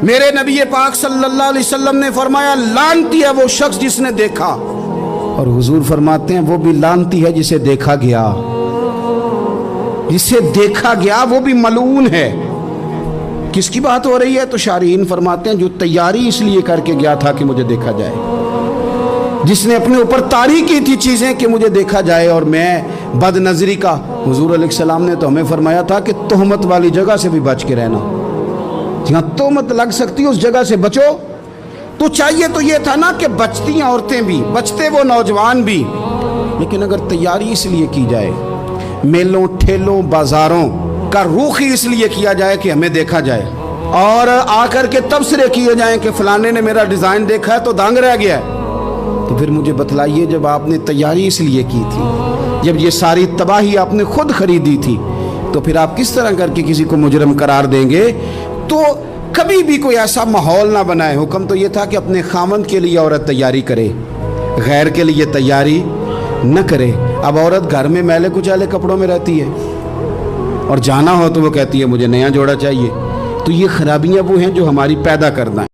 میرے نبی پاک صلی اللہ علیہ وسلم نے فرمایا لعنتی ہے وہ شخص جس نے دیکھا، اور حضور فرماتے ہیں وہ بھی لعنتی ہے جسے دیکھا گیا، جسے دیکھا گیا وہ بھی ملعون ہے۔ کس کی بات ہو رہی ہے؟ تو شارحین فرماتے ہیں جو تیاری اس لیے کر کے گیا تھا کہ مجھے دیکھا جائے، جس نے اپنے اوپر طاری کی تھی چیزیں کہ مجھے دیکھا جائے اور میں بد نظری کا۔ حضور علیہ السلام نے تو ہمیں فرمایا تھا کہ تہمت والی جگہ سے بھی بچ کے رہنا، جہاں تہمت لگ سکتی اس جگہ سے بچو۔ تو چاہیے تو یہ تھا نا کہ بچتی عورتیں بھی، بچتے وہ نوجوان بھی، لیکن اگر تیاری اس لیے کی جائے، میلوں ٹھیلوں بازاروں کا رخ ہی اس لیے کیا جائے کہ ہمیں دیکھا جائے، اور آ کر کے تبصرے کیے جائیں کہ فلانے نے میرا ڈیزائن دیکھا ہے تو دانگ رہ گیا ہے، تو پھر مجھے بتلائیے جب آپ نے تیاری اس لیے کی تھی، جب یہ ساری تباہی آپ نے خود خریدی تھی، تو پھر آپ کس طرح کر کے کسی کو مجرم قرار دیں گے؟ تو کبھی بھی کوئی ایسا ماحول نہ بنائے۔ حکم تو یہ تھا کہ اپنے خامند کے لیے عورت تیاری کرے، غیر کے لیے تیاری نہ کرے۔ اب عورت گھر میں میلے کچیلے کپڑوں میں رہتی ہے اور جانا ہو تو وہ کہتی ہے مجھے نیا جوڑا چاہیے۔ تو یہ خرابیاں وہ ہیں جو ہماری پیدا کرنا ہے۔